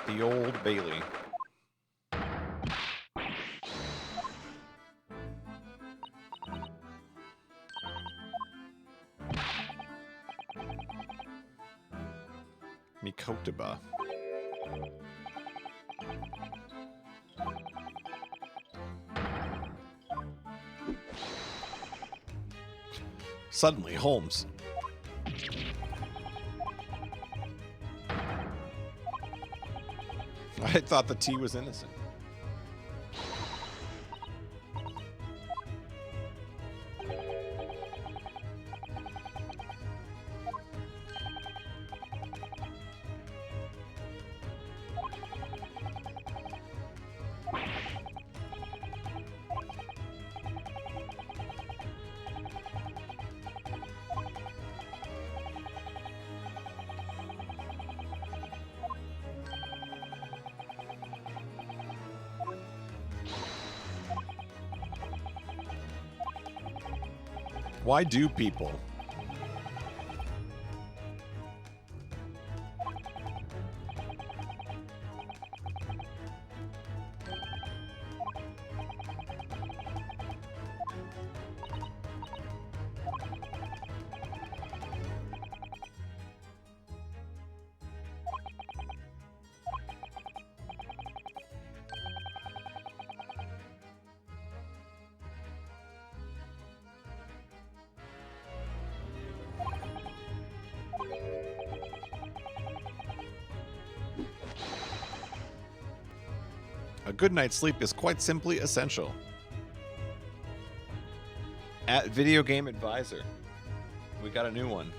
The Old Bailey. Miqo'taba. Suddenly, Holmes. I thought the tea was innocent. Why do people? A good night's sleep is quite simply essential. At Video Game Advisor. We got a new one.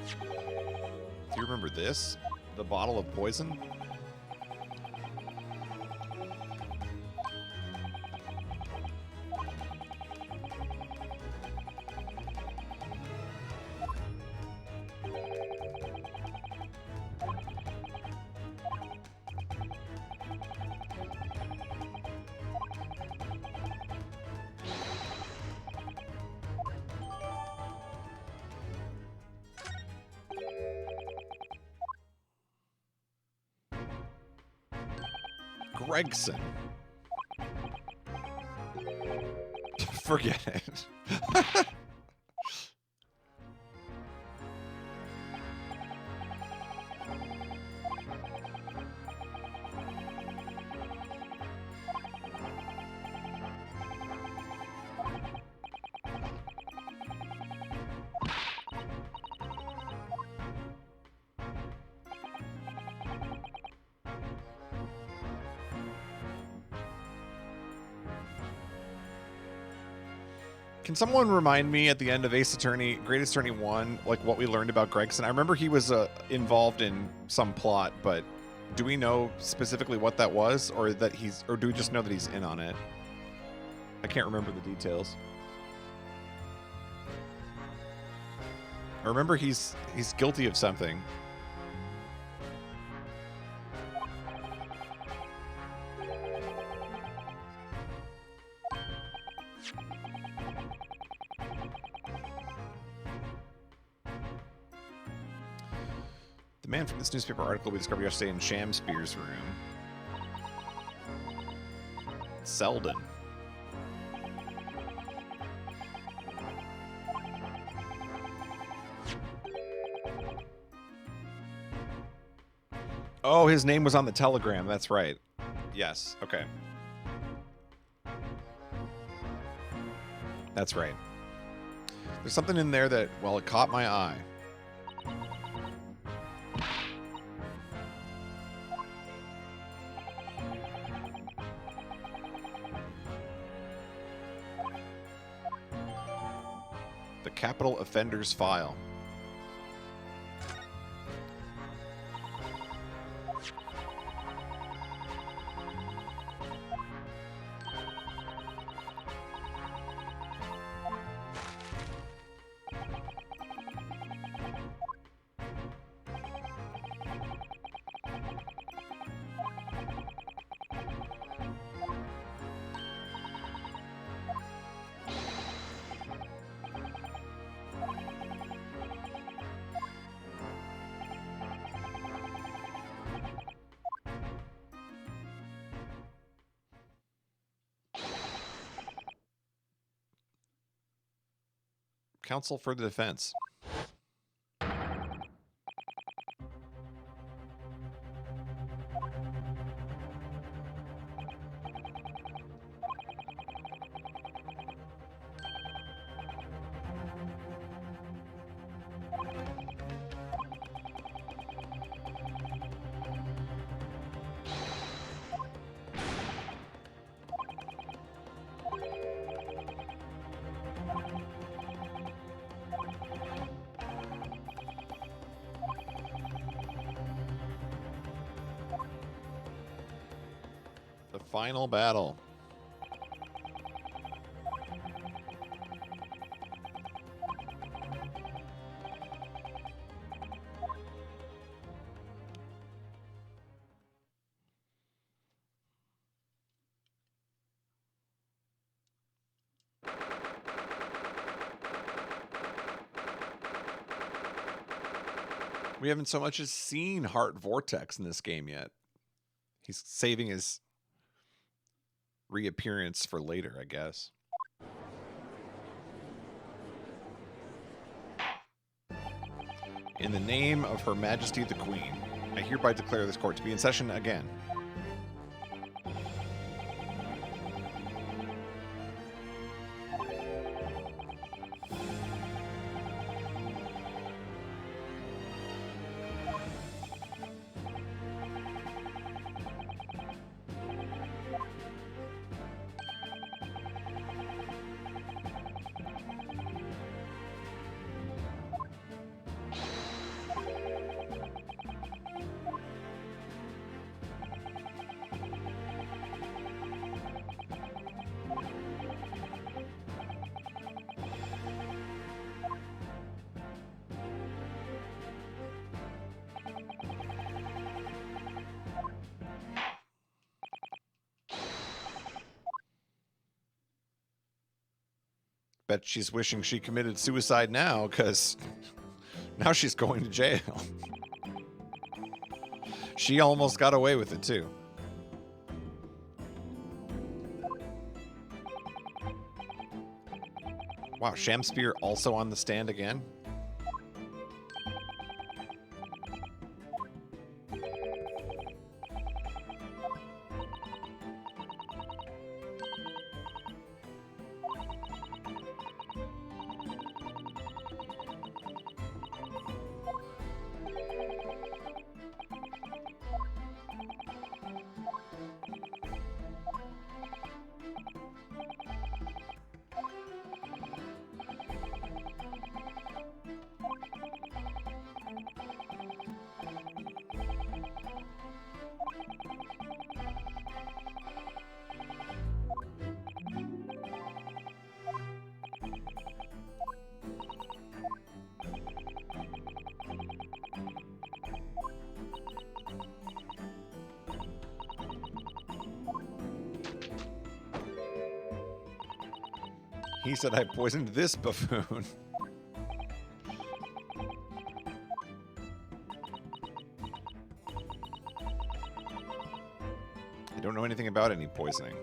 Do you remember this? The bottle of poison? Gregson. Forget it. Can someone remind me at the end of Ace Attorney, Greatest Attorney 1, like what we learned about Gregson? I remember he was involved in some plot, but do we know specifically what that was, or that or do we just know that he's in on it? I can't remember the details. I remember he's guilty of something. The man from this newspaper article we discovered yesterday in Shamspeare's room. Selden. Oh, his name was on the telegram. That's right. Yes. Okay. That's right. There's something in there that, well, it caught my eye. The Capital Offenders File. Counsel for the defense. The final battle. We haven't so much as seen Heart Vortex in this game yet. He's saving his reappearance for later, I guess. In the name of Her Majesty the Queen, I hereby declare this court to be in session again. Bet she's wishing she committed suicide now, because now she's going to jail. She almost got away with it, too. Wow, Shamspear also on the stand again? He said I poisoned this buffoon. I don't know anything about any poisoning.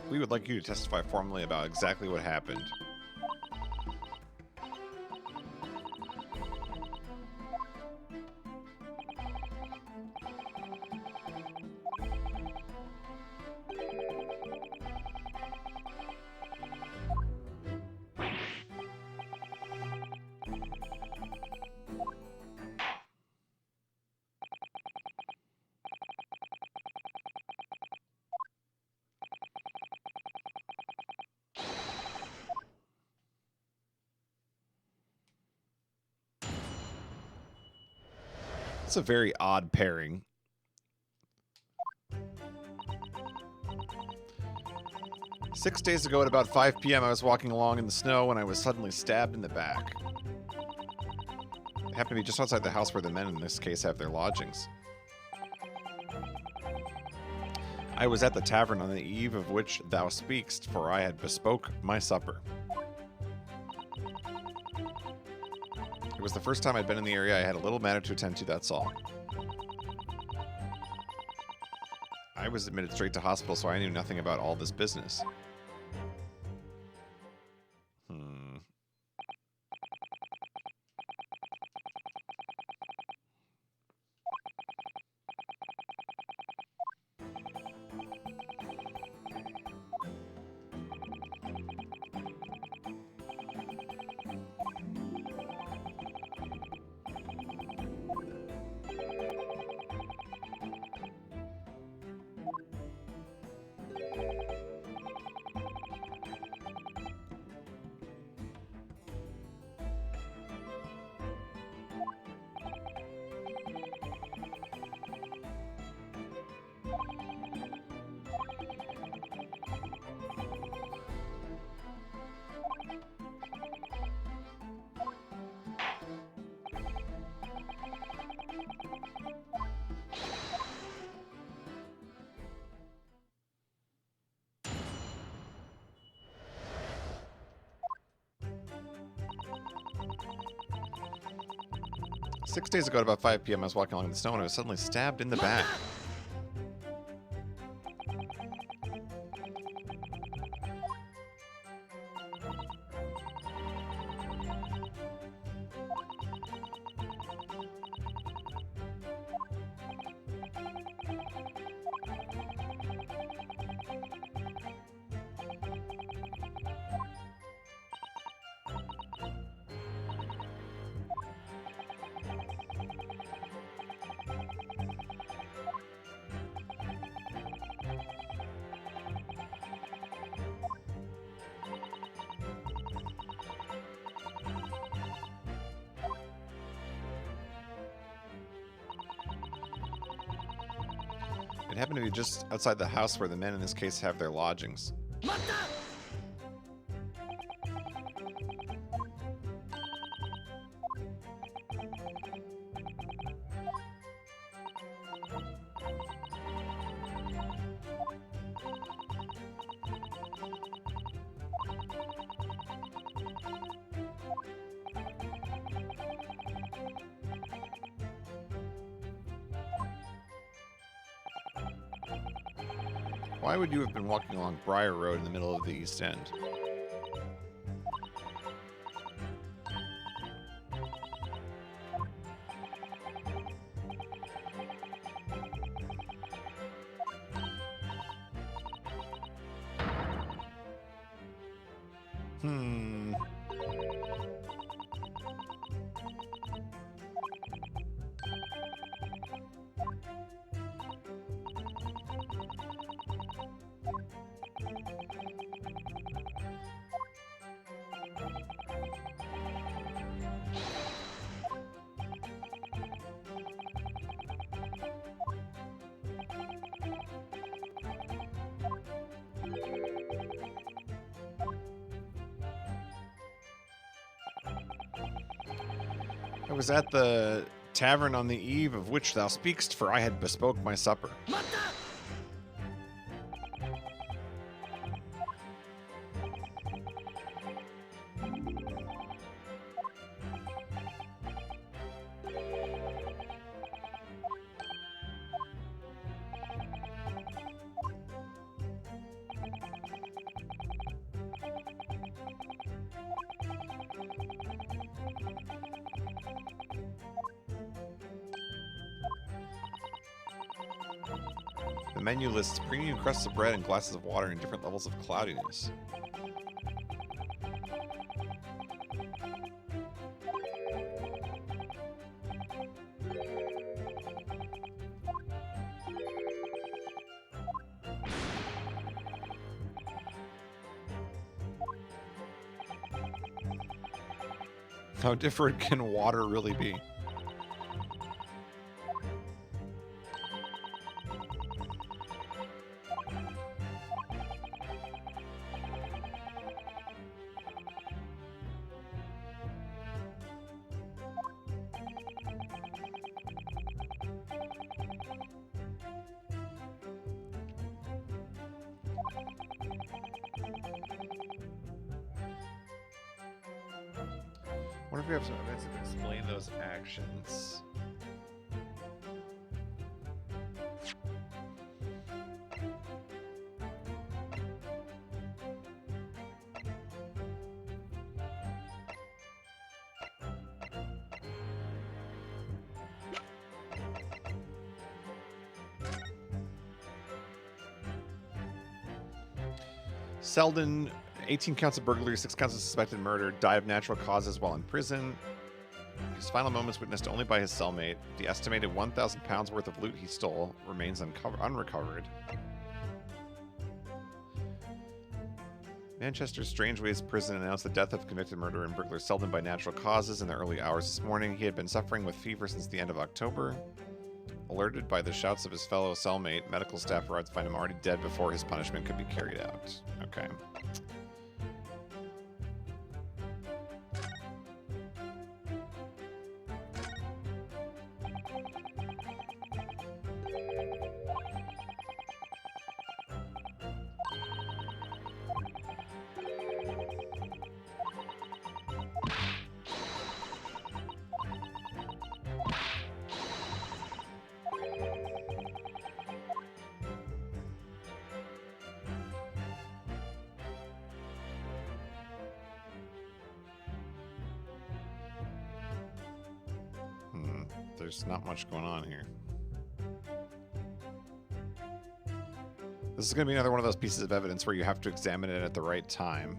We would like you to testify formally about exactly what happened. It's a very odd pairing. Six days ago at about 5 p.m., I was walking along in the snow when I was suddenly stabbed in the back. It happened to be just outside the house where the men in this case have their lodgings. I was at the tavern on the eve of which thou speakst, for I had bespoke my supper. It was the first time I'd been in the area. I had a little matter to attend to, that's all. I was admitted straight to hospital, so I knew nothing about all this business. Six days ago at about 5 p.m., I was walking along in the snow and I was suddenly stabbed in the back. It happened to be just outside the house where the men in this case have their lodgings. Why would you have been walking along Briar Road in the middle of the East End? I was at the tavern on the eve of which thou speakst, for I had bespoke my supper. The menu lists premium crusts of bread and glasses of water in different levels of cloudiness. How different can water really be? What if we have some evidence that explain those actions? Selden, 18 counts of burglary, 6 counts of suspected murder, died of natural causes while in prison. His final moments witnessed only by his cellmate. The estimated 1,000 pounds worth of loot he stole remains unrecovered. Manchester's Strangeways prison announced the death of convicted murderer and burglar Selden by natural causes in the early hours this morning. He had been suffering with fever since the end of October. Alerted by the shouts of his fellow cellmate, medical staff arrived to find him already dead before his punishment could be carried out. Okay. There's not much going on here. This is going to be another one of those pieces of evidence where you have to examine it at the right time.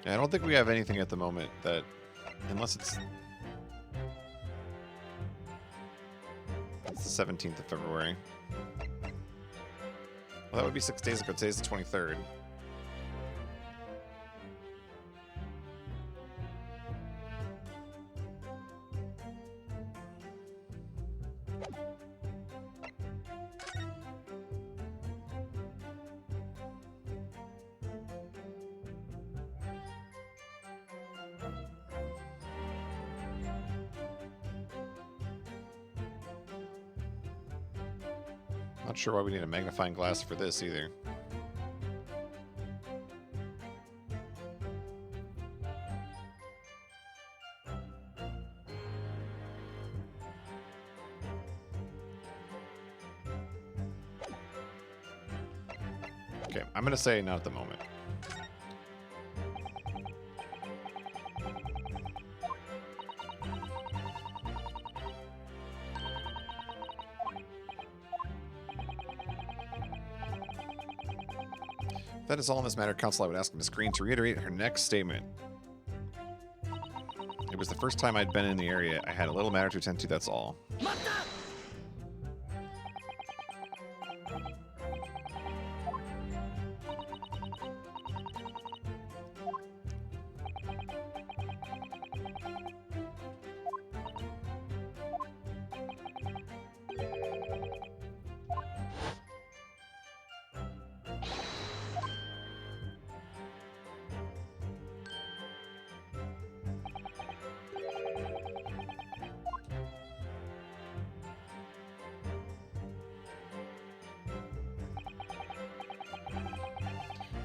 I don't think we have anything at the moment that, unless it's the 17th of February. Well, that would be 6 days ago. Today's the 23rd. Not sure why we need a magnifying glass for this either. Okay, I'm going to say not at the moment. If that is all in this matter, Counsel, I would ask Miss Green to reiterate her next statement. It was the first time I'd been in the area. I had a little matter to attend to, that's all.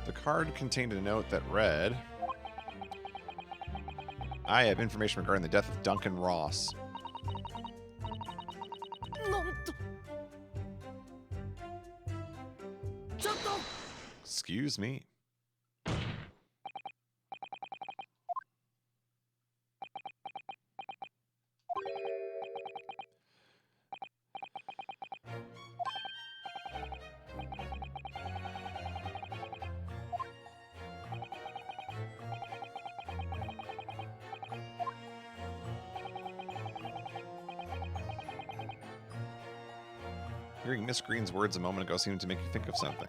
The card contained a note that read, I have information regarding the death of Duncan Ross. Excuse me. Hearing Miss Green's words a moment ago seemed to make you think of something.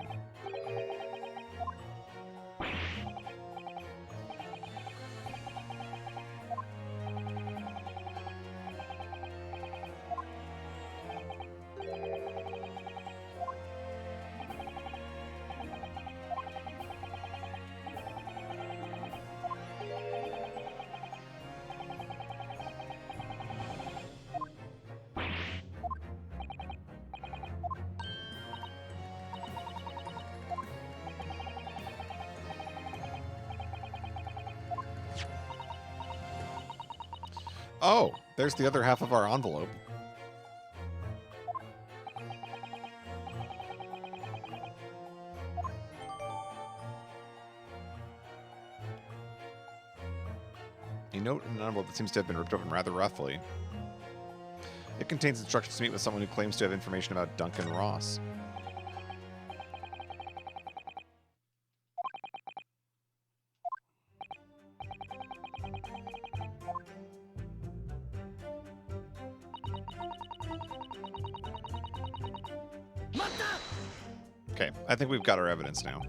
Oh, there's the other half of our envelope. A note in an envelope that seems to have been ripped open rather roughly. It contains instructions to meet with someone who claims to have information about Duncan Ross. Okay, I think we've got our evidence now.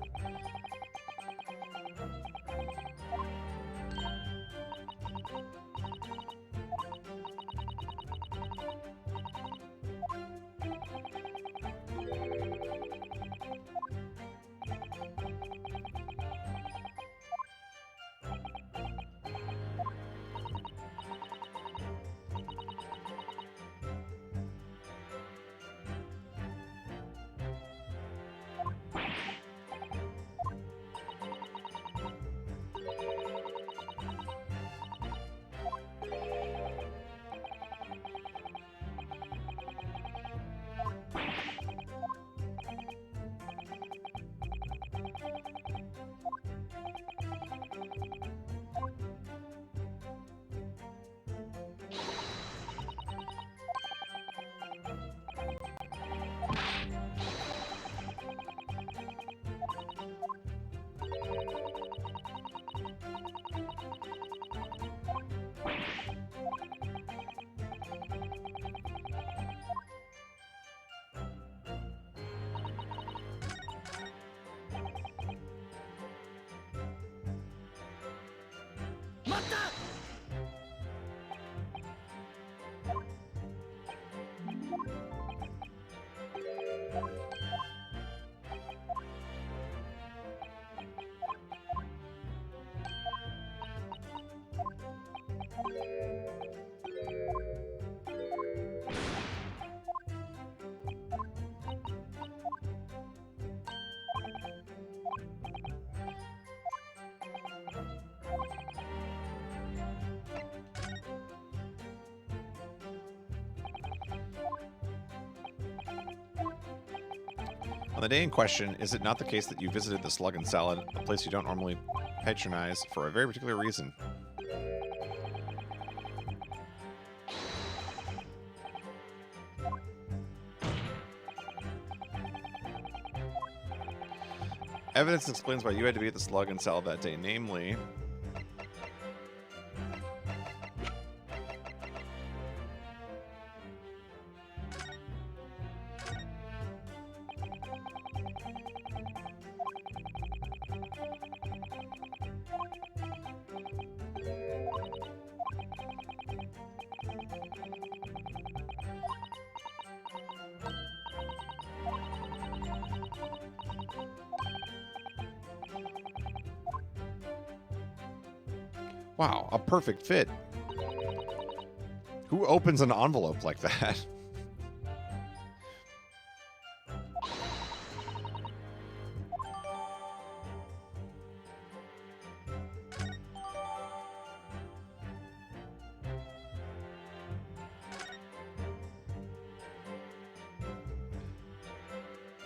On the day in question, is it not the case that you visited the Slug and Salad, a place you don't normally patronize, for a very particular reason? Evidence explains why you had to be at the Slug and Salad that day, namely... Wow, a perfect fit. Who opens an envelope like that?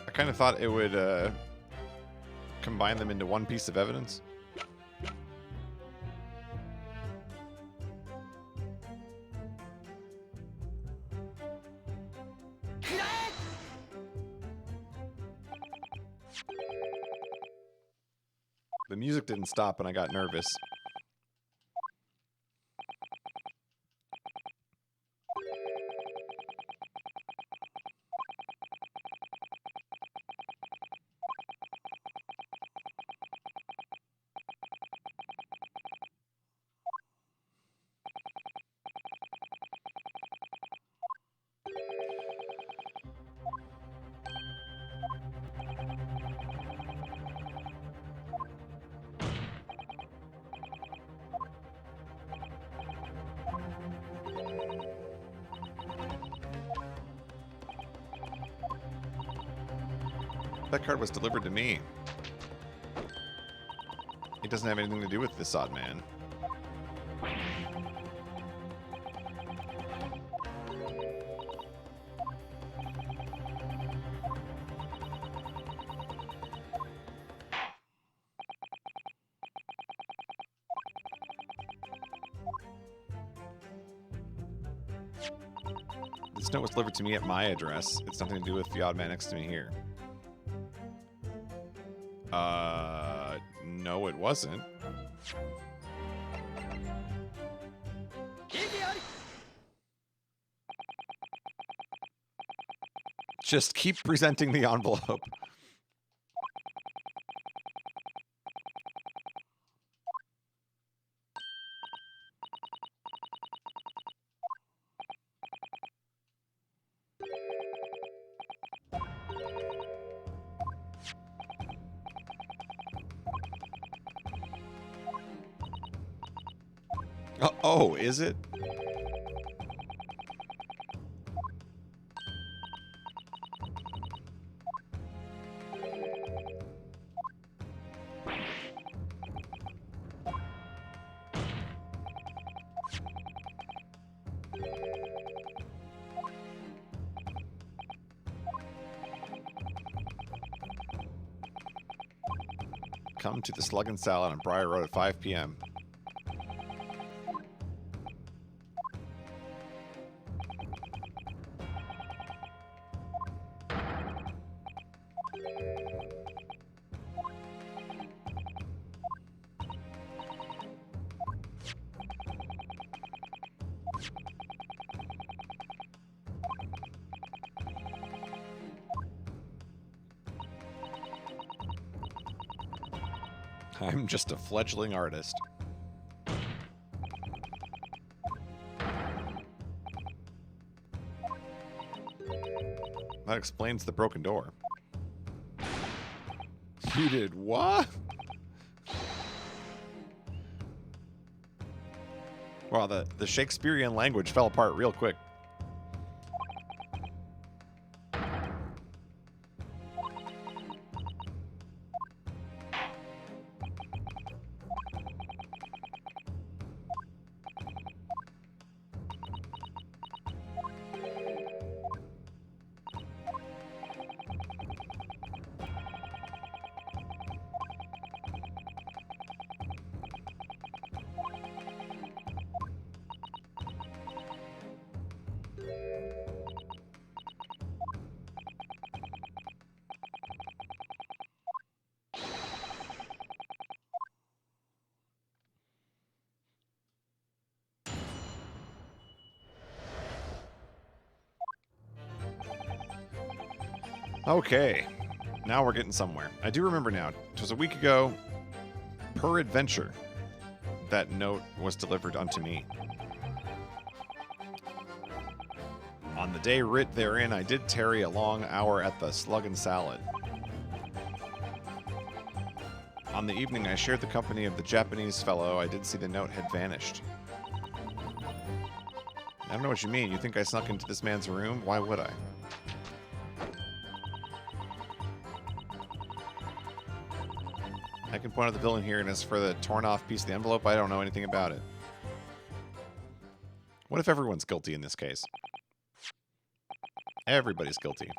I kind of thought it would combine them into one piece of evidence. The music didn't stop and I got nervous. That card was delivered to me. It doesn't have anything to do with this odd man. This note was delivered to me at my address. It's nothing to do with the odd man next to me here. No, it wasn't. Just keep presenting the envelope. Oh, is it? Come to the Slug and Salad on Briar Road at 5 p.m. I'm just a fledgling artist. That explains the broken door. You did what? Wow, the Shakespearean language fell apart real quick. Okay, now we're getting somewhere. I do remember now. It was a week ago, per adventure, that note was delivered unto me. On the day writ therein, I did tarry a long hour at the Slug and Salad. On the evening I shared the company of the Japanese fellow, I did see the note had vanished. I don't know what you mean. You think I snuck into this man's room? Why would I? I can point out the villain here, and as for the torn off piece of the envelope, I don't know anything about it. What if everyone's guilty in this case? Everybody's guilty.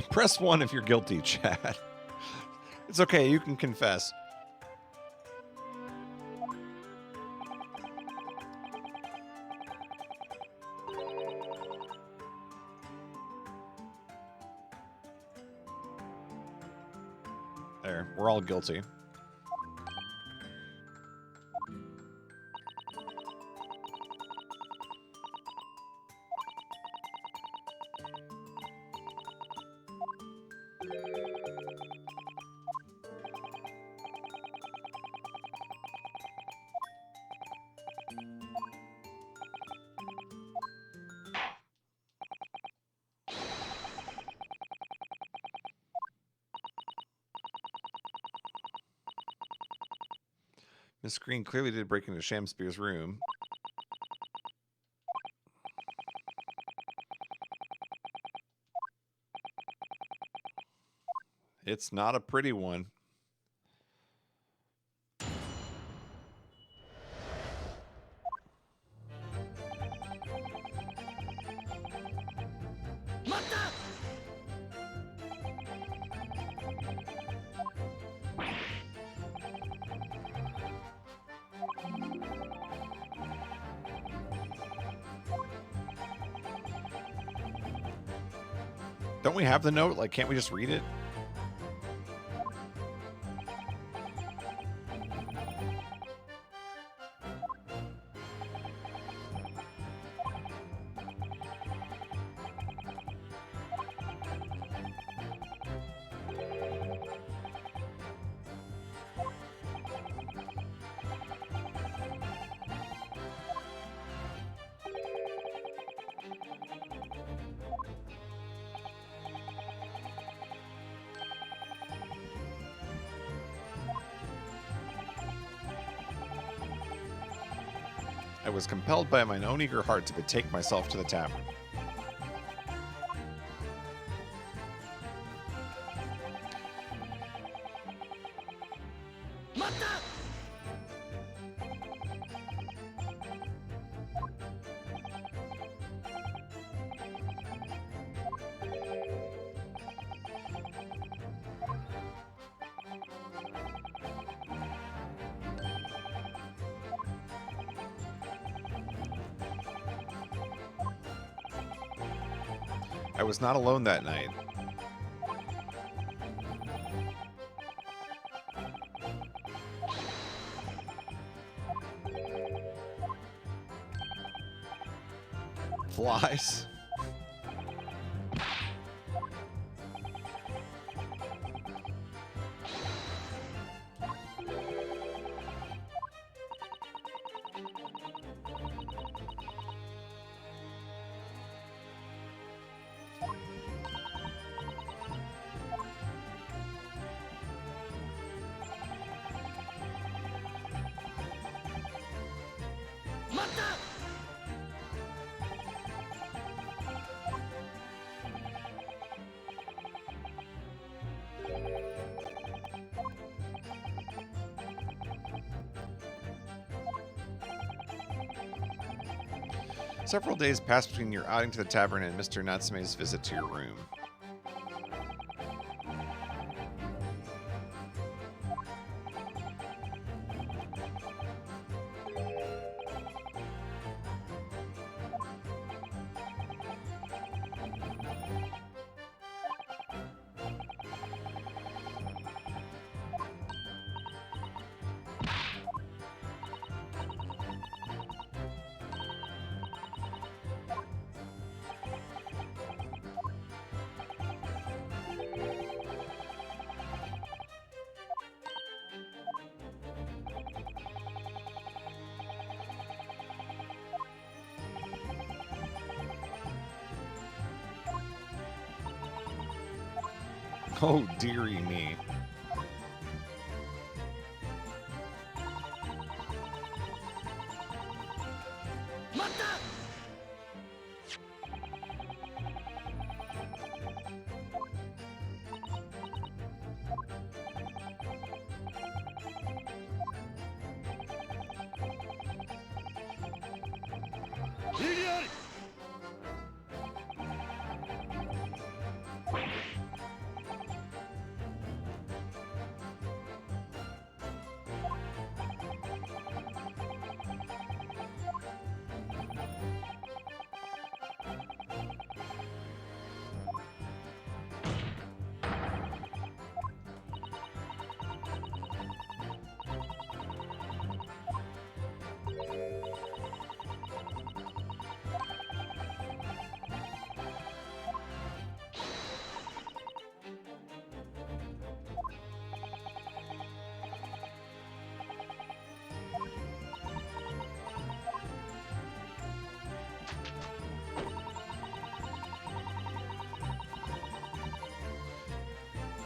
Press 1 if you're guilty, Chad. It's okay, you can confess. There, we're all guilty. Miss Green clearly did break into Shamspeare's room. It's not a pretty one. Don't we have the note? Like, can't we just read it? I was compelled by mine own eager heart to betake myself to the tavern. I was not alone that night. Flies. Several days passed between your outing to the tavern and Mr. Natsume's visit to your room. Oh, dearie me.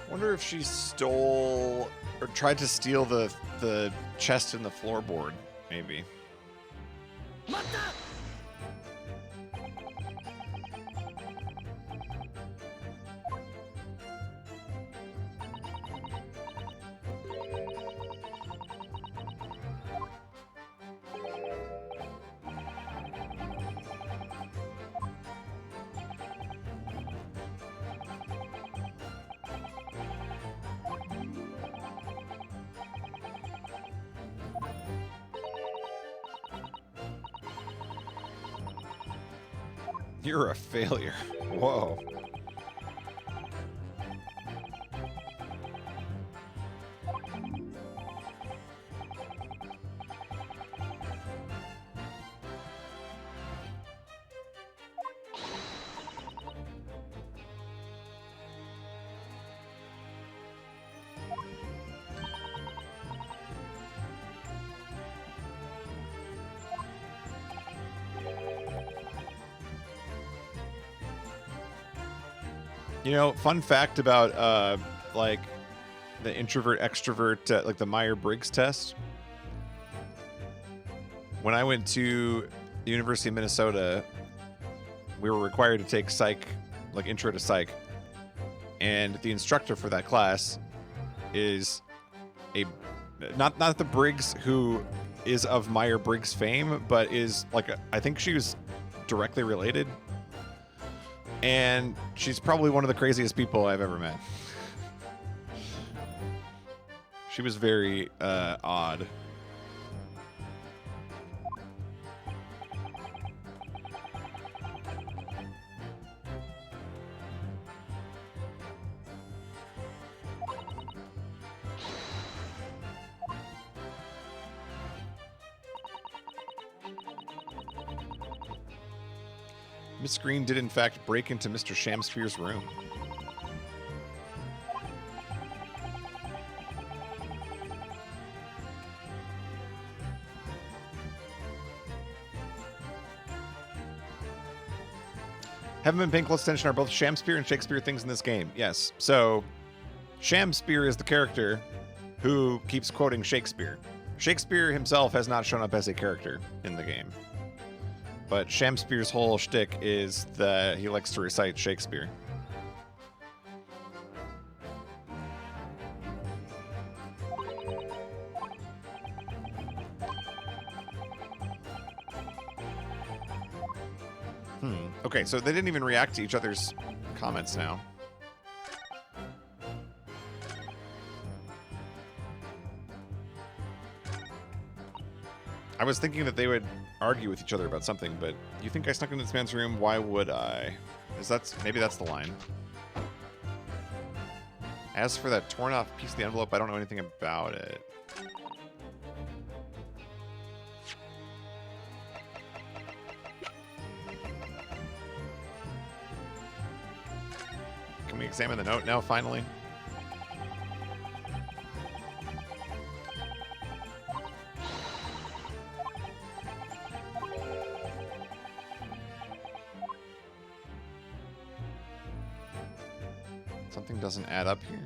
Wonder if she stole or tried to steal the the chest in the floorboard, maybe. You're a failure. Whoa. You know, fun fact about like the introvert extrovert, like the Myers-Briggs test. When I went to the University of Minnesota, we were required to take psych, like intro to psych, and the instructor for that class is a not the Briggs who is of Myers-Briggs fame, but is like I think she was directly related. And she's probably one of the craziest people I've ever met. She was very odd. Miss Green did, in fact, break into Mr. Shamsphere's room. Heaven and Pink Extension are both Shamsphere and Shakespeare things in this game. Yes. So, Shamsphere is the character who keeps quoting Shakespeare. Shakespeare himself has not shown up as a character in the game. But Shamspeare's whole shtick is that he likes to recite Shakespeare. Okay, so they didn't even react to each other's comments now. I was thinking that they would argue with each other about something, but you think I snuck into this man's room? Why would I? Maybe that's the line. As for that torn off piece of the envelope, I don't know anything about it. Can we examine the note now, finally? Something doesn't add up here.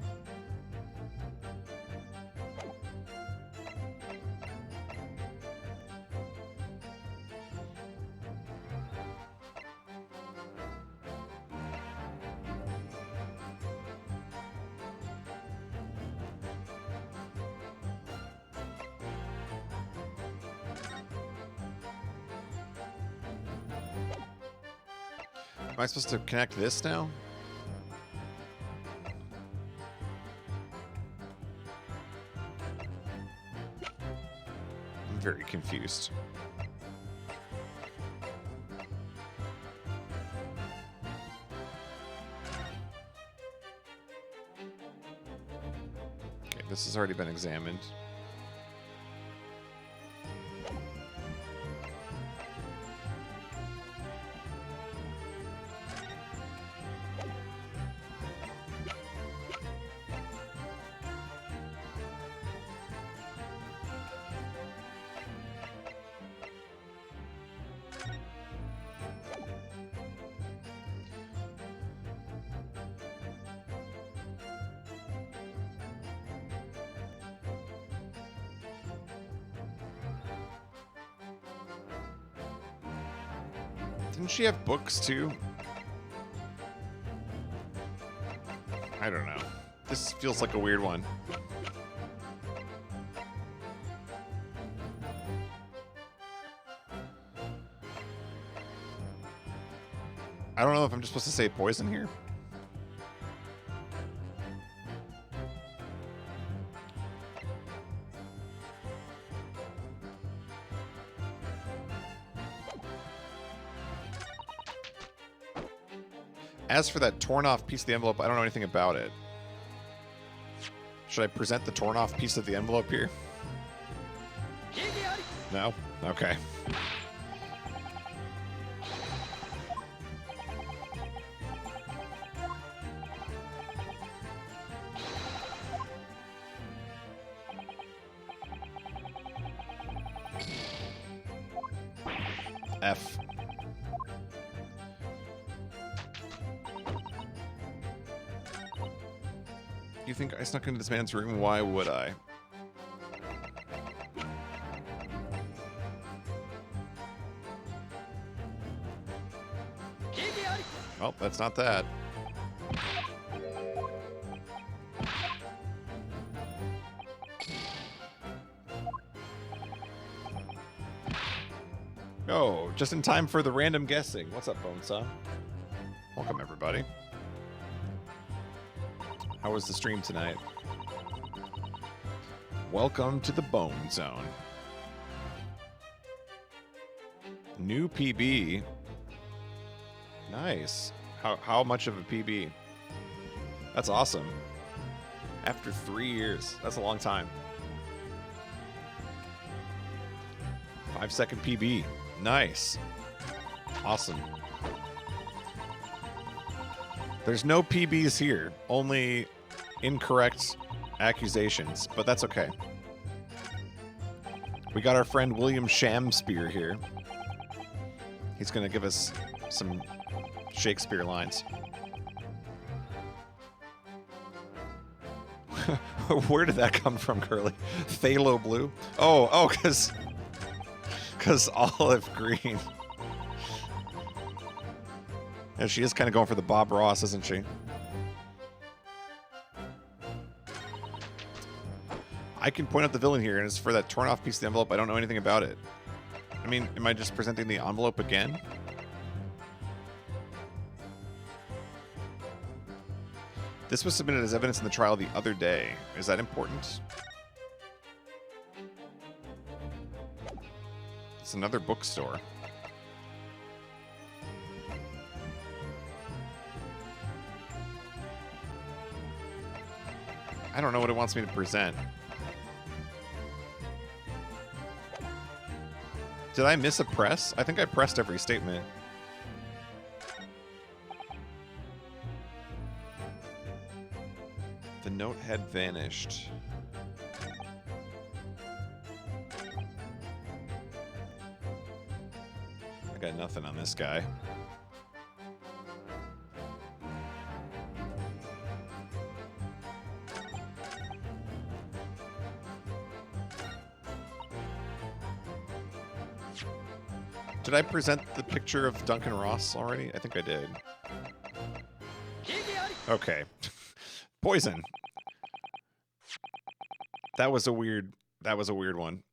Am I supposed to connect this now? I'm very confused. Okay, this has already been examined. Didn't she have books too? I don't know. This feels like a weird one. I don't know if I'm just supposed to say poison here. As for that torn off piece of the envelope, I don't know anything about it. Should I present the torn off piece of the envelope here? No? Okay. F. You think I snuck into this man's room? Why would I? Well, that's not that. Oh, just in time for the random guessing. What's up, Bonesaw? Welcome, everybody. How was the stream tonight? Welcome to the Bone Zone. New PB. Nice. How much of a PB? That's awesome. After 3 years. That's a long time. 5-second PB. Nice. Awesome. There's no PBs here. Only incorrect accusations. But that's okay. We got our friend William Shamspeare here. He's going to give us some Shakespeare lines. Where did that come from, Curly? Phthalo blue? Oh, because olive green. Yeah, she is kind of going for the Bob Ross, isn't she? I can point out the villain here, and it's for that torn off piece of the envelope. I don't know anything about it. I mean, am I just presenting the envelope again? This was submitted as evidence in the trial the other day. Is that important? It's another bookstore. I don't know what it wants me to present. Did I miss a press? I think I pressed every statement. The note had vanished. I got nothing on this guy. Did I present the picture of Duncan Ross already? I think I did. Okay. Poison. That was a weird one.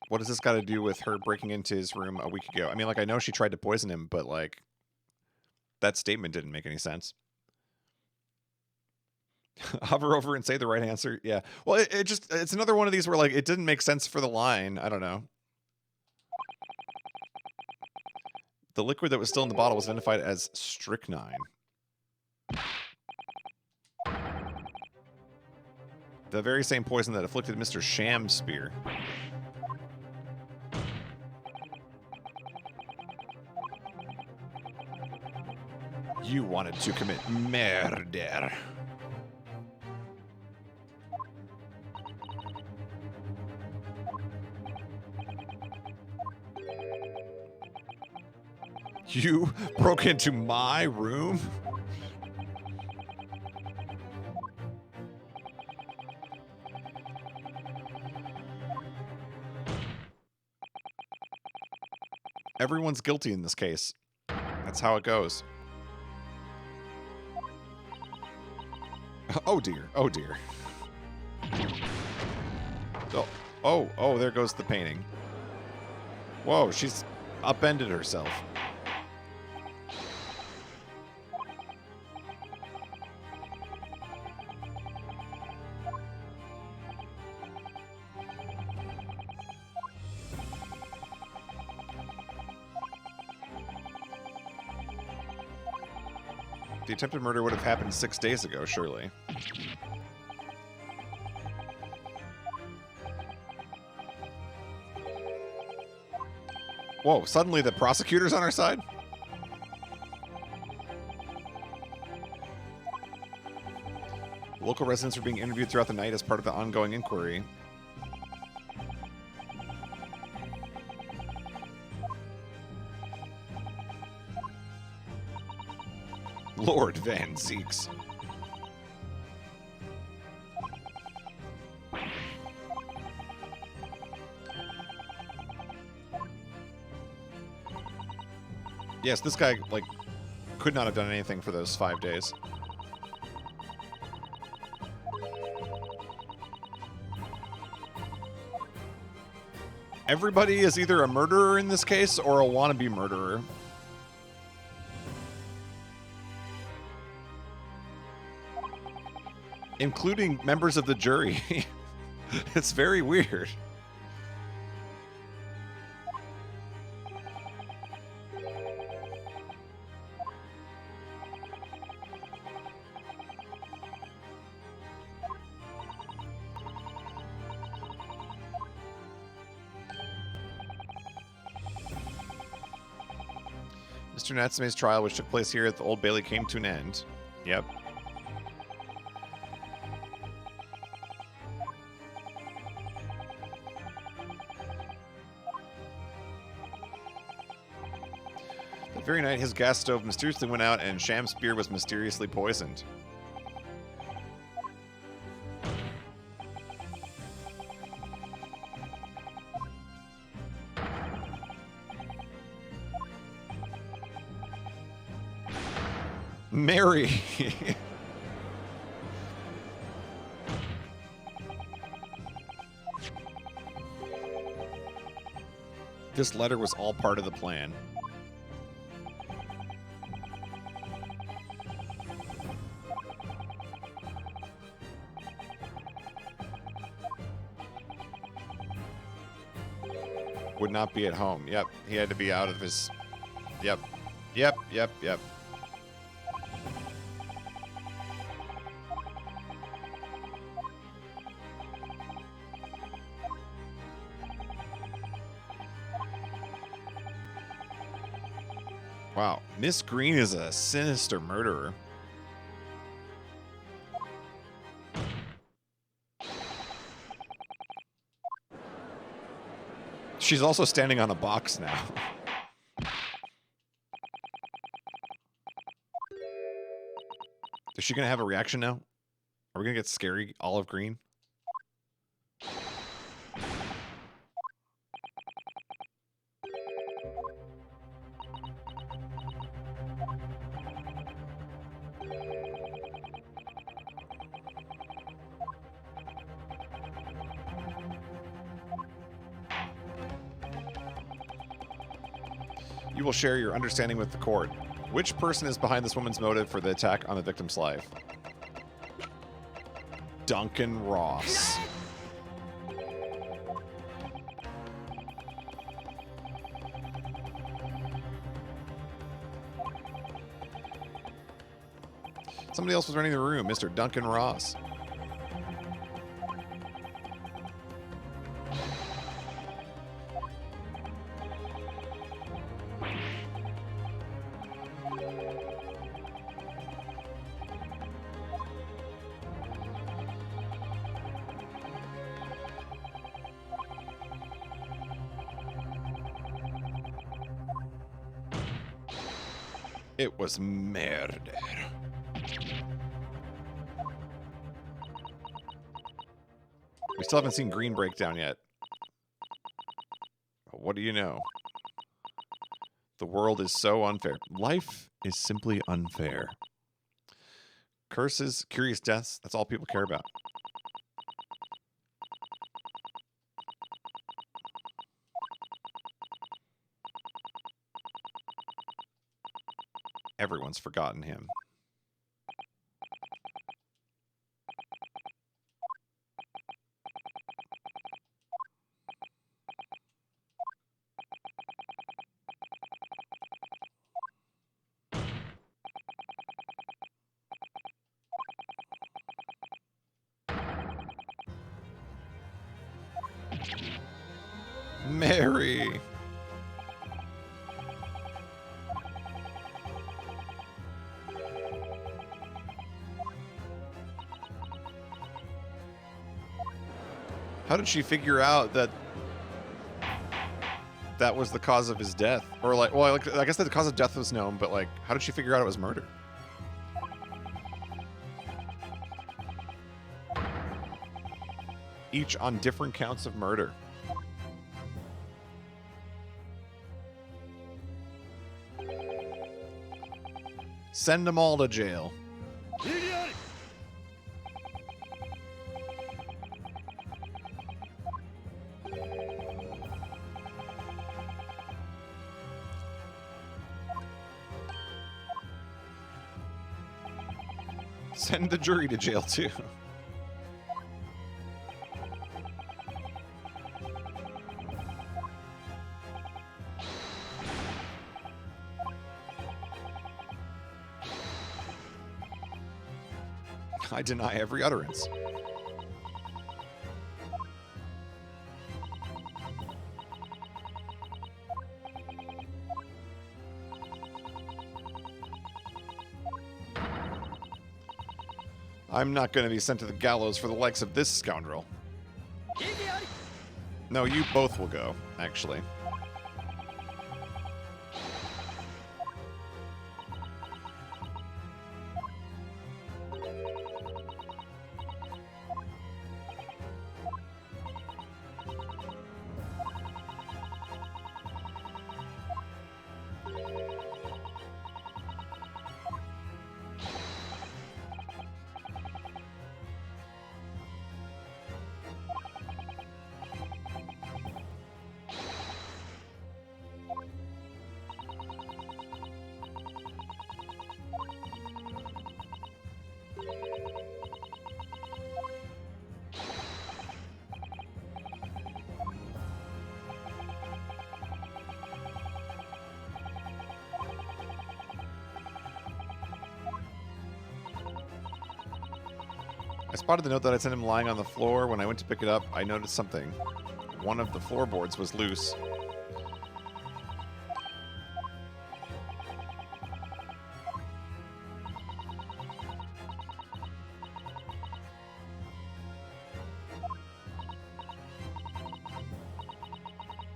What does this got to do with her breaking into his room a week ago? I mean, like, I know she tried to poison him, but, like, that statement didn't make any sense. Hover over and say the right answer. Yeah. Well, it's another one of these where, like, it didn't make sense for the line. I don't know. The liquid that was still in the bottle was identified as strychnine. The very same poison that afflicted Mr. Shamspeare. You wanted to commit murder. You broke into my room? everyone's guilty in this case. That's how it goes. Oh dear. Oh dear. Oh, there goes the painting. Whoa, she's upended herself. The attempted murder would have happened 6 days ago, surely. Whoa, suddenly the prosecutor's on our side? Local residents were being interviewed throughout the night as part of the ongoing inquiry. Lord Van Zeeks. Yes, this guy, like, could not have done anything for those 5 days. Everybody is either a murderer in this case or a wannabe murderer. Including members of the jury. It's very weird. Mr. Natsume's trial, which took place here at the Old Bailey, came to an end. Yep. That very night, his gas stove mysteriously went out and Sham's beer was mysteriously poisoned. Mary. This letter was all part of the plan. Would not be at home. Yep. He had to be out of his... Yep. Yep. Wow. Miss Green is a sinister murderer. She's also standing on a box now. Is she going to have a reaction now? Are we going to get scary olive green? You will share your understanding with the court. Which person is behind this woman's motive for the attack on the victim's life? Duncan Ross. Somebody else was running the room, Mr. Duncan Ross. It was murder. We still haven't seen Green Breakdown yet. What do you know? The world is so unfair. Life is simply unfair. Curses, curious deaths, that's all people care about. Everyone's forgotten him. Mary. How did she figure out that that was the cause of his death? Or like, well, I guess that the cause of death was known, but like, how did she figure out it was murder? Each on different counts of murder. Send them all to jail. Send the jury to jail too. I deny every utterance. I'm not going to be sent to the gallows for the likes of this scoundrel. No, you both will go, actually. I spotted the note that I sent him lying on the floor. When I went to pick it up, I noticed something. One of the floorboards was loose.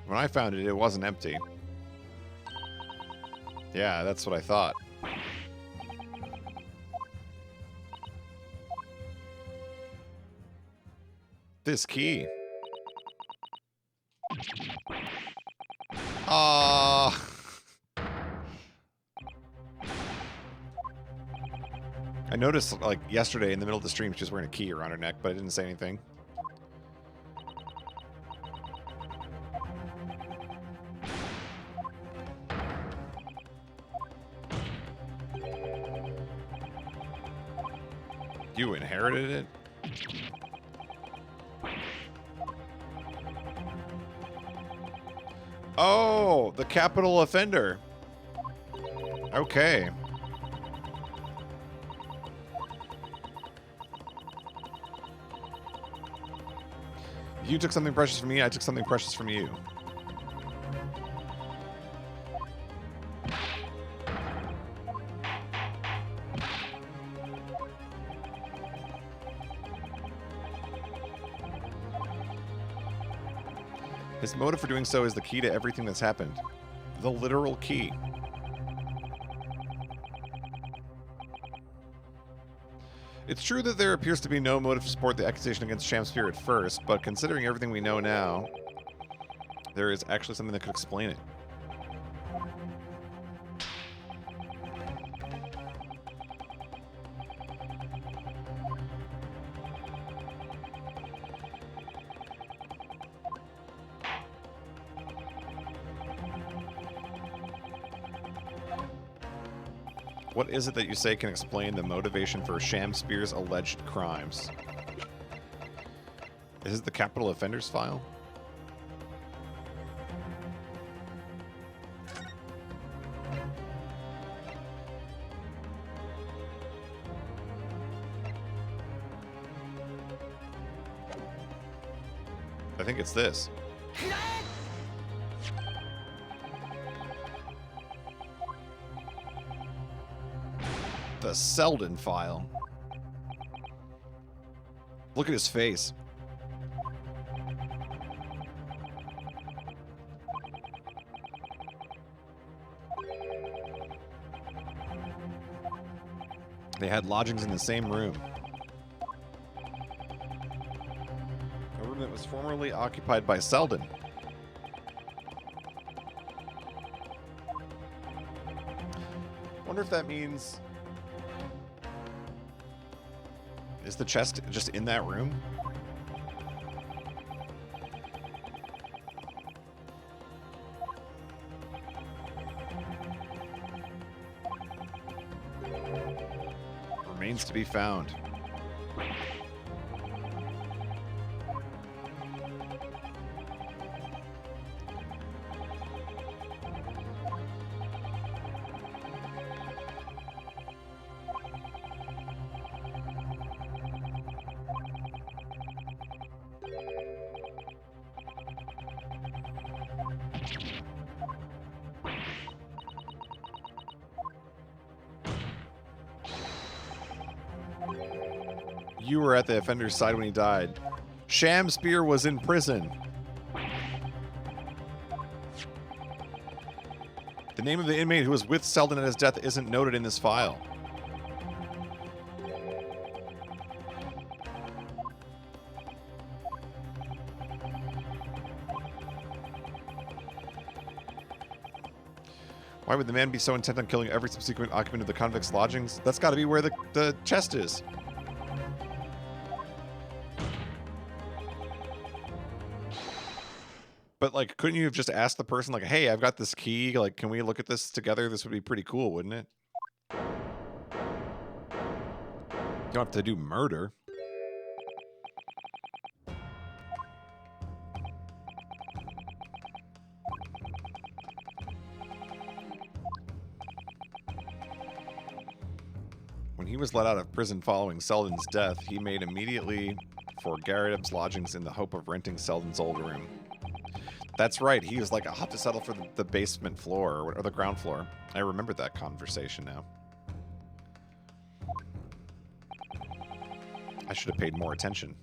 When I found it, it wasn't empty. Yeah, that's what I thought. This key. Ah. I noticed, like, yesterday in the middle of the stream, she was wearing a key around her neck, but I didn't say anything. You inherited it? Oh, the capital offender. Okay. You took something precious from me, I took something precious from you. His motive for doing so is the key to everything that's happened. The literal key. It's true that there appears to be no motive to support the accusation against Shamsphere at first, but considering everything we know now, there is actually something that could explain it. What is it that you say can explain the motivation for Shamspear's alleged crimes? Is it the capital offenders file? I think it's this. The Selden file. Look at his face. They had lodgings in the same room. A room that was formerly occupied by Selden. Wonder if that means... Is the chest just in that room? Remains to be found. You were at the offender's side when he died. Shamspear was in prison. The name of the inmate who was with Selden at his death isn't noted in this file. Why would the man be so intent on killing every subsequent occupant of the convict's lodgings? That's got to be where the chest is. But, like, couldn't you have just asked the person, like, hey, I've got this key. Like, can we look at this together? This would be pretty cool, wouldn't it? You don't have to do murder. When he was let out of prison following Selden's death, he made immediately for Garrett's lodgings in the hope of renting Selden's old room. That's right. He was like, I'll have to settle for the basement floor or the ground floor. I remember that conversation now. I should have paid more attention.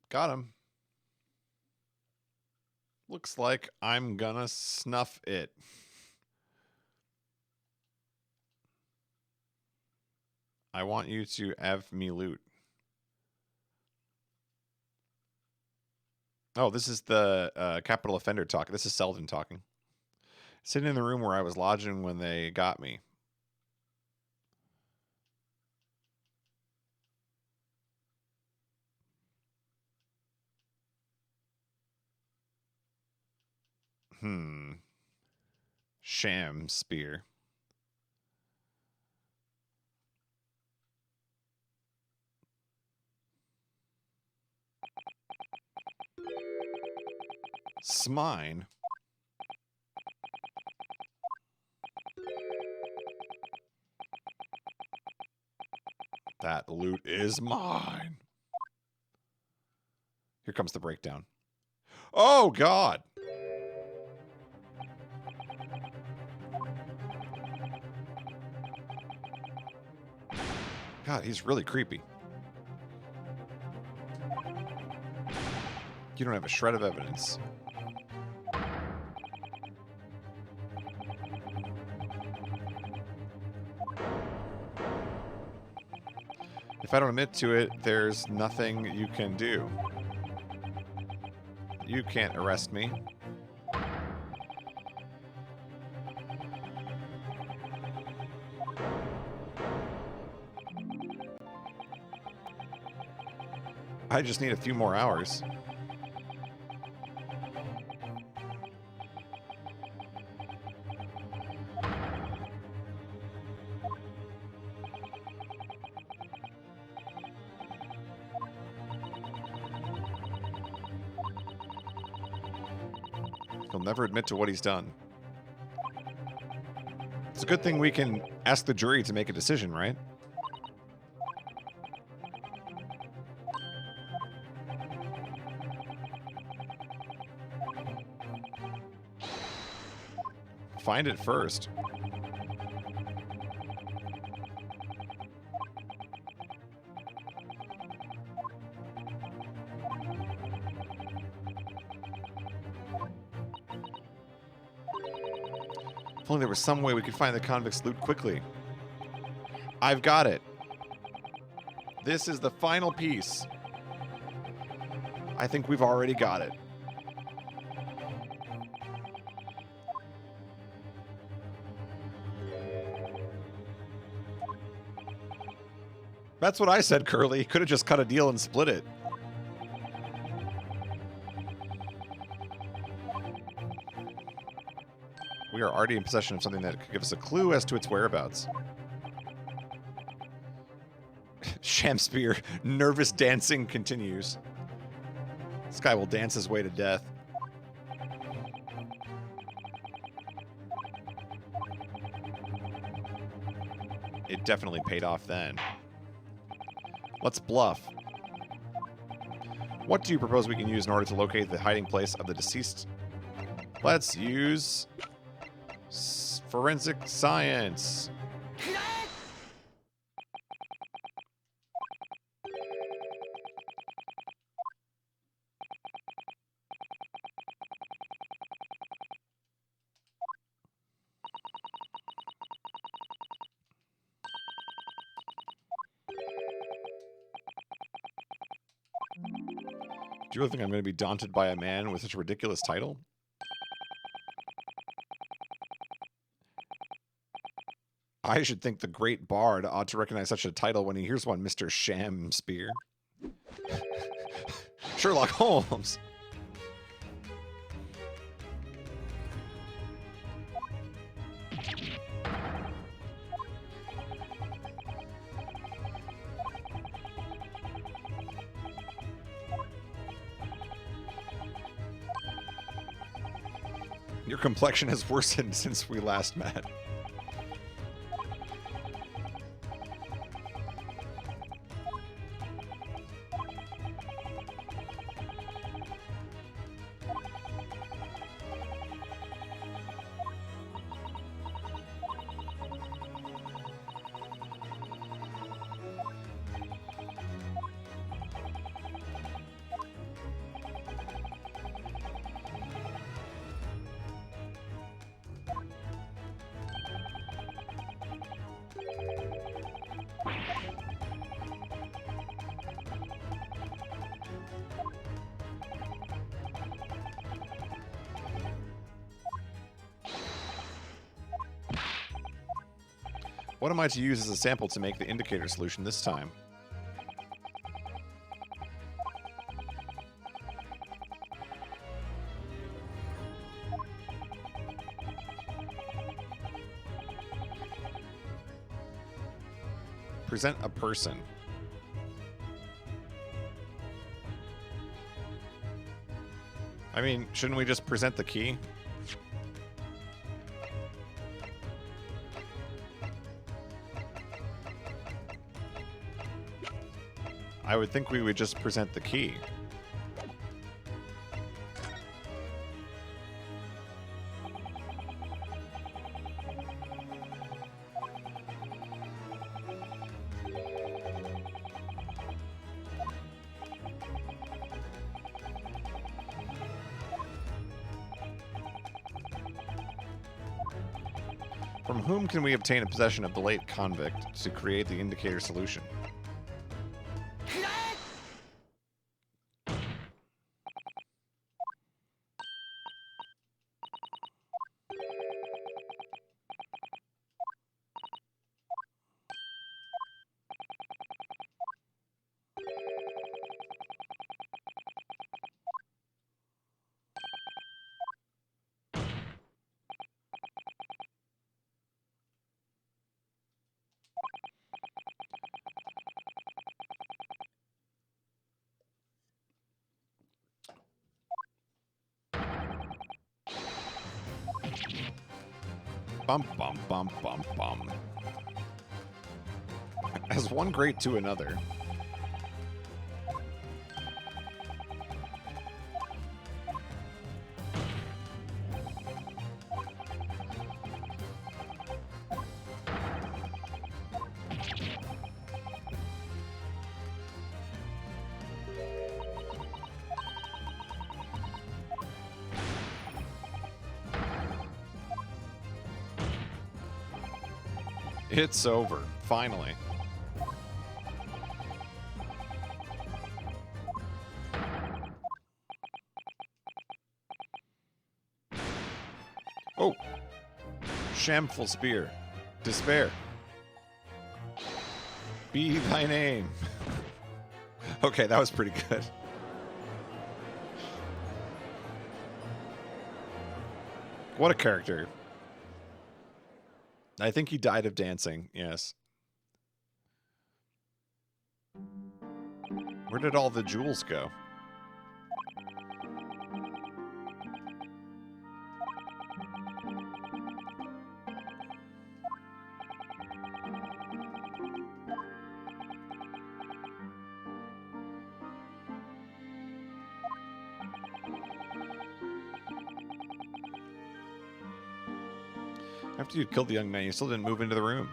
Got him. Looks like I'm gonna snuff it. I want you to have me loot. Oh, this is the capital offender talk. This is Selden talking. Sitting in the room where I was lodging when they got me. Shamspear. Smine. That loot is mine. Here comes the breakdown. Oh, God. God, he's really creepy. You don't have a shred of evidence. If I don't admit to it, there's nothing you can do. You can't arrest me. I just need a few more hours. He'll never admit to what he's done. It's a good thing we can ask the jury to make a decision, right? Find it first. If only there was some way we could find the convict's loot quickly. I've got it. This is the final piece. I think we've already got it. That's what I said, Curly. Could have just cut a deal and split it. We are already in possession of something that could give us a clue as to its whereabouts. Shamspear, nervous dancing continues. This guy will dance his way to death. It definitely paid off then. Let's bluff. What do you propose we can use in order to locate the hiding place of the deceased? Let's use forensic science. Do you really think I'm going to be daunted by a man with such a ridiculous title? I should think the great bard ought to recognize such a title when he hears one, Mr. Shamspear. Sherlock Holmes! Your complexion has worsened since we last met. What am I to use as a sample to make the indicator solution this time? Present a person. I mean, shouldn't we just present the key? I would think we would just present the key. From whom can we obtain a possession of the late convict to create the indicator solution? Bum, bum, bum, bum, bum. As one great to another. It's over, finally. Oh! Shameful spear. Despair. Be thy name. Okay, that was pretty good. What a character. I think he died of dancing, yes. Where did all the jewels go? After you killed the young man, you still didn't move into the room.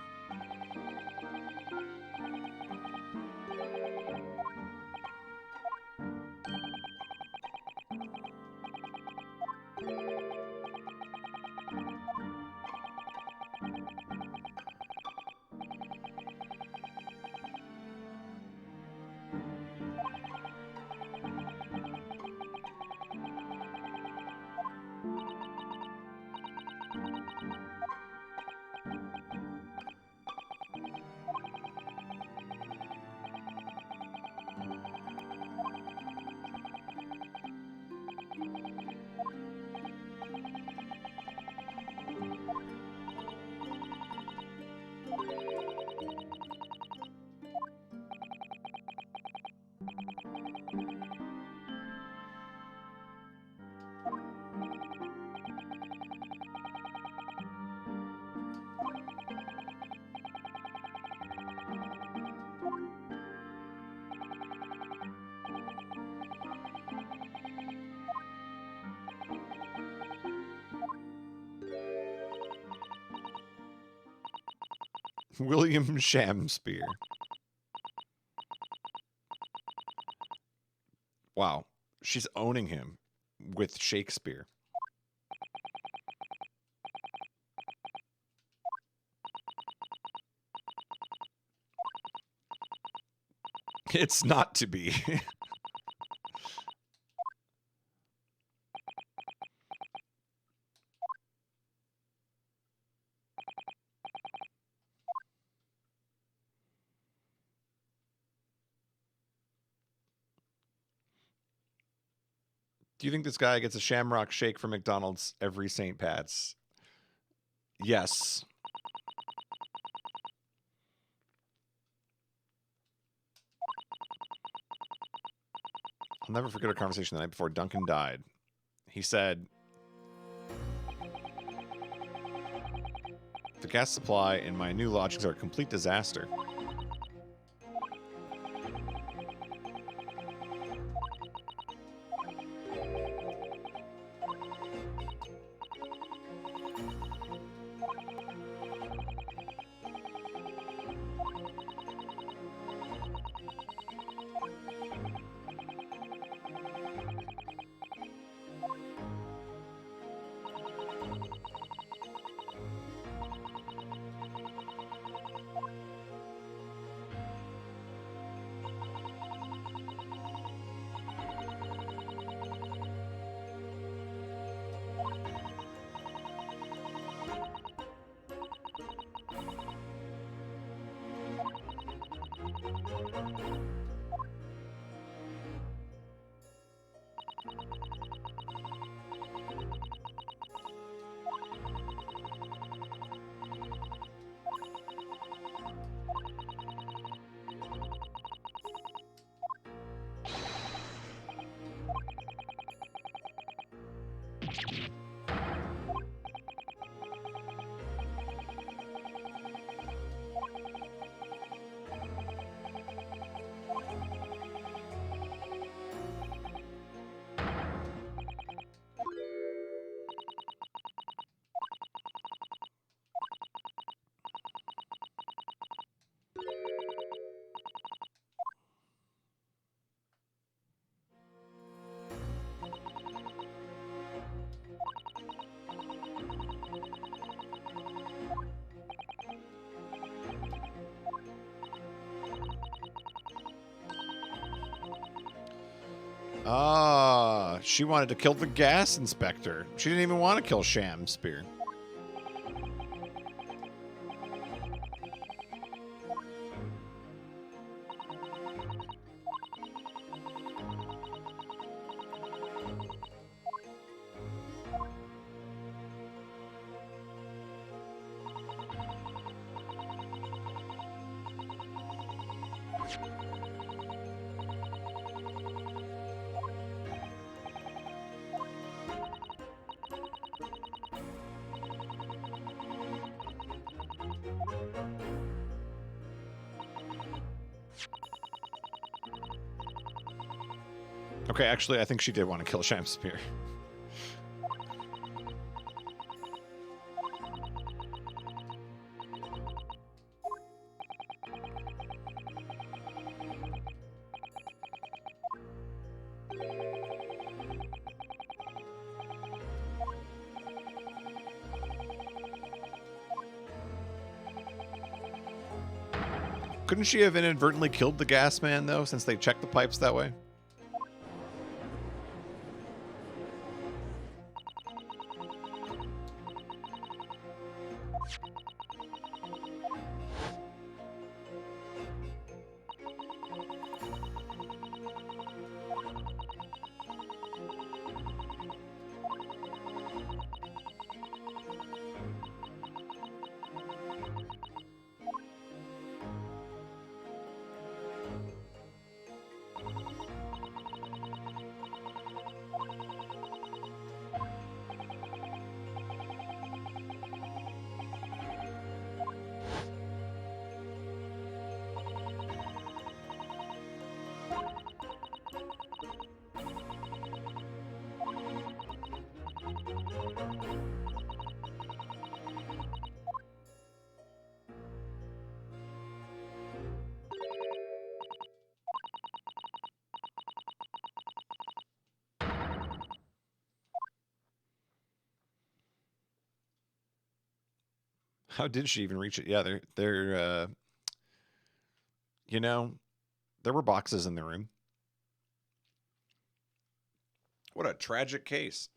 William Shamspeare. Wow. She's owning him with Shakespeare. It's not to be. Do you think this guy gets a shamrock shake from McDonald's every St. Pat's? Yes. I'll never forget our conversation the night before Duncan died. He said, the gas supply and my new lodgings are a complete disaster. Ah, she wanted to kill the gas inspector. She didn't even want to kill Sham Spear. Okay, actually, I think she did want to kill Sham Spear. Couldn't she have inadvertently killed the gas man, though, since they checked the pipes that way? How did she even reach it? Yeah, you know, there were boxes in the room. What a tragic case.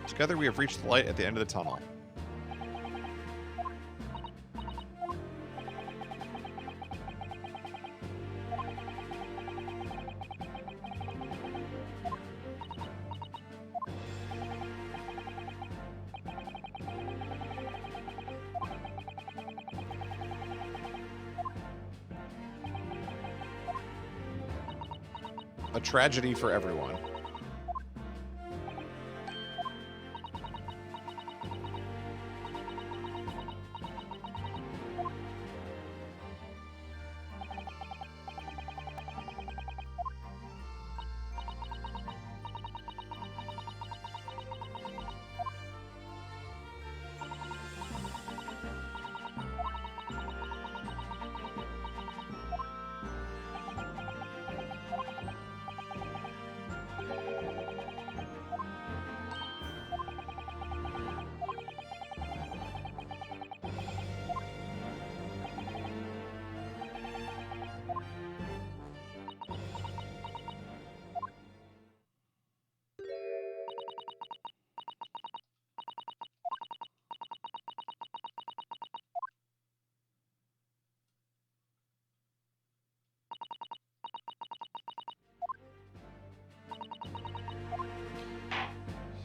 Together we have reached the light at the end of the tunnel. A tragedy for everyone.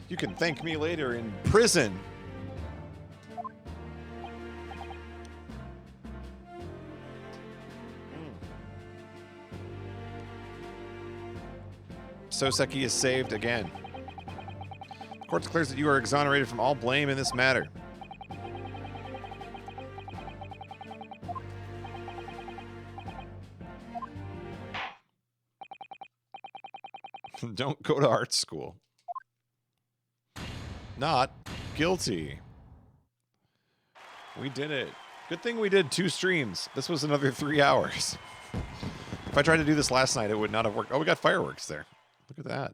You can thank me later in prison. Soseki is saved again. The court declares that you are exonerated from all blame in this matter. Don't go to art school. Not guilty. We did it. Good thing we did 2 streams. This was another 3 hours. If I tried to do this last night, it would not have worked. Oh, we got fireworks there. Look at that.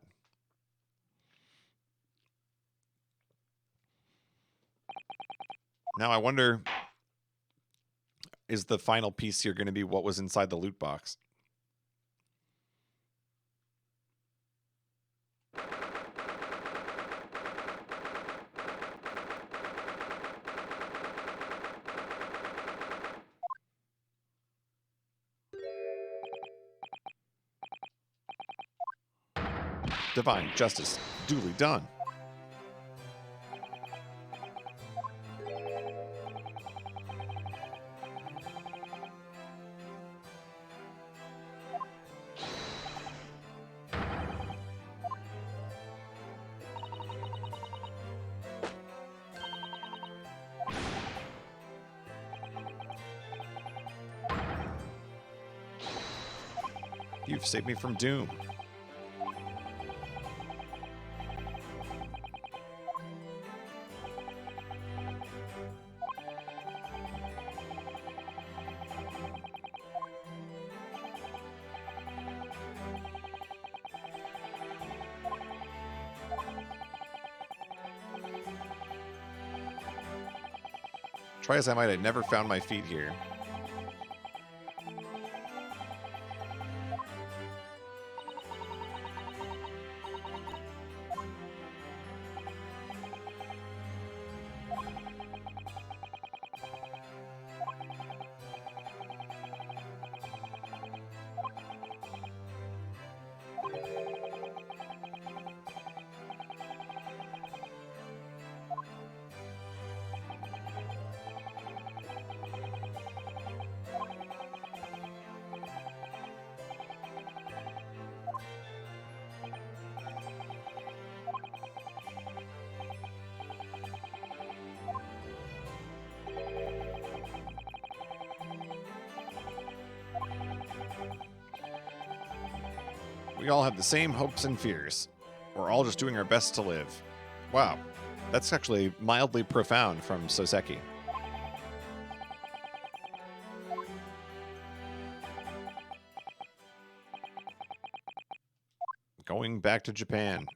Now I wonder, is the final piece here going to be what was inside the loot box? Divine justice duly done. You've saved me from doom. Try as I might, I never found my feet here. We all have the same hopes and fears. We're all just doing our best to live. Wow, that's actually mildly profound from Soseki. Going back to Japan.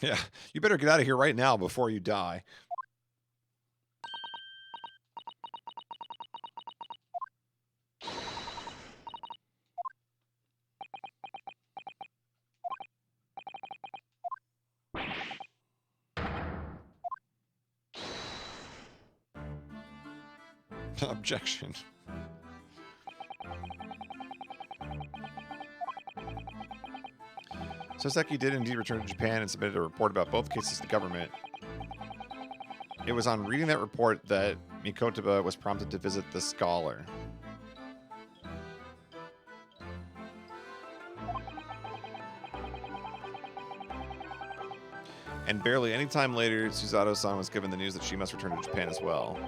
Yeah, you better get out of here right now before you die. Objection. Soseki did indeed return to Japan and submitted a report about both cases to the government. It was on reading that report that Mikotoba was prompted to visit the scholar. And barely any time later, Suzato-san was given the news that she must return to Japan as well.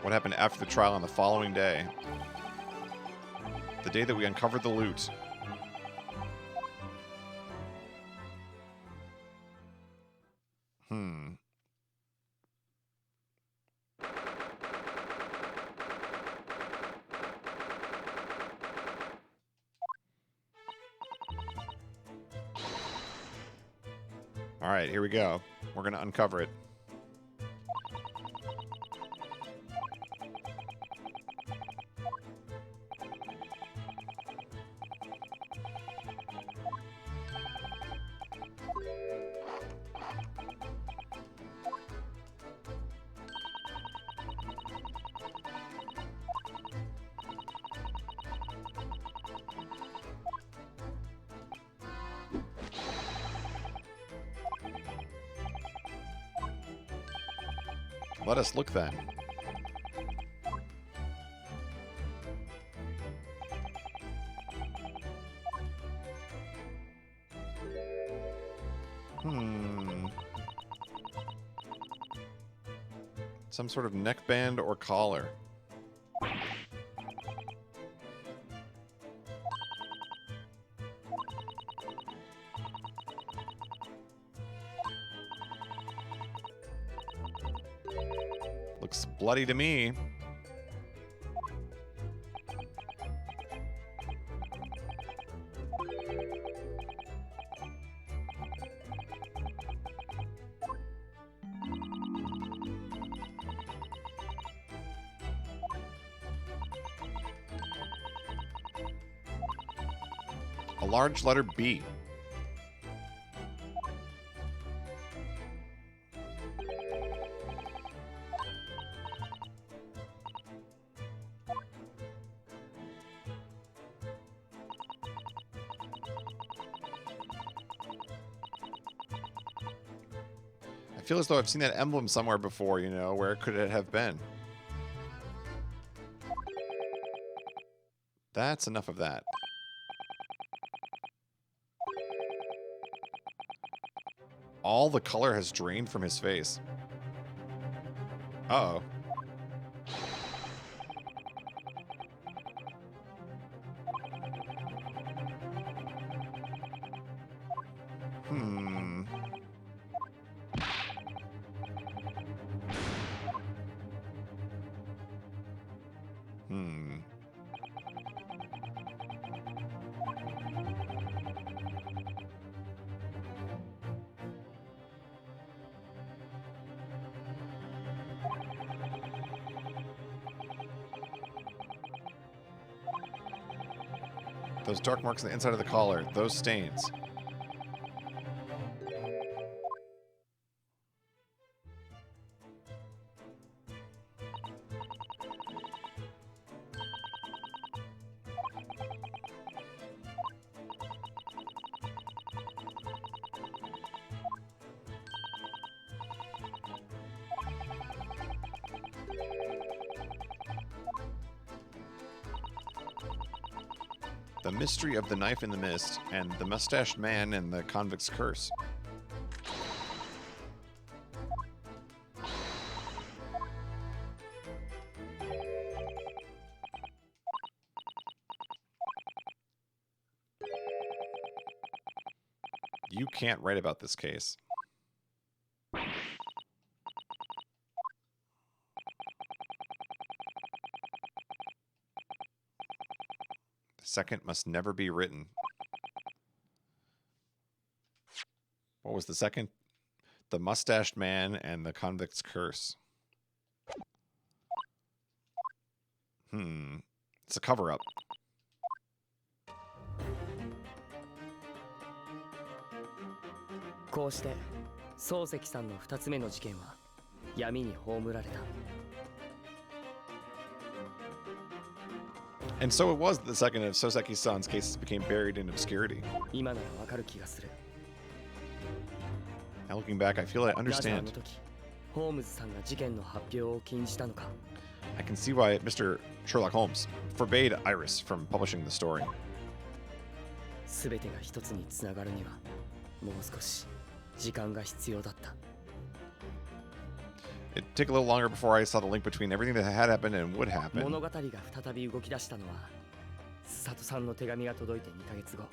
What happened after the trial on the following day? The day that we uncovered the loot. All right, here we go. We're going to uncover it. Let us look then. Some sort of neckband or collar. Looks bloody to me. A large letter B. I feel as though I've seen that emblem somewhere before, you know, where could it have been? That's enough of that. All the color has drained from his face. Uh-oh. Those dark marks on the inside of the collar, those stains. The Mystery of the Knife in the Mist, and The Mustached Man and the Convict's Curse. You can't write about this case. Second must never be written. What was the second? The Mustached Man and the Convict's Curse. It's a cover-up. And so it was that the second of Soseki-san's cases became buried in obscurity. Now looking back, I feel I understand. I can see why Mr. Sherlock Holmes forbade Iris from publishing the story. 全てが一つにつながるにはもう少し時間が必要だった。 It'd take a little longer before I saw the link between everything that had happened and would 物 happen. 語が再び動き出したのは佐藤さんの手紙が届いて2ヶ月後。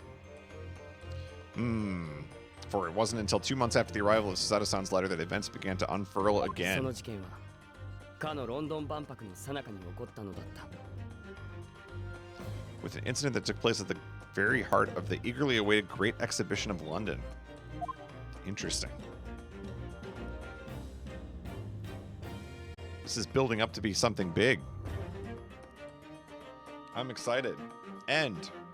For it wasn't until 2 months after the arrival of Susato-san's letter that events began to unfurl そ again. の事件はかのロンドン万博の最中に起こったのだった。 With an incident that took place at the very heart of the eagerly awaited Great Exhibition of London. Interesting. This is building up to be something big. I'm excited. End.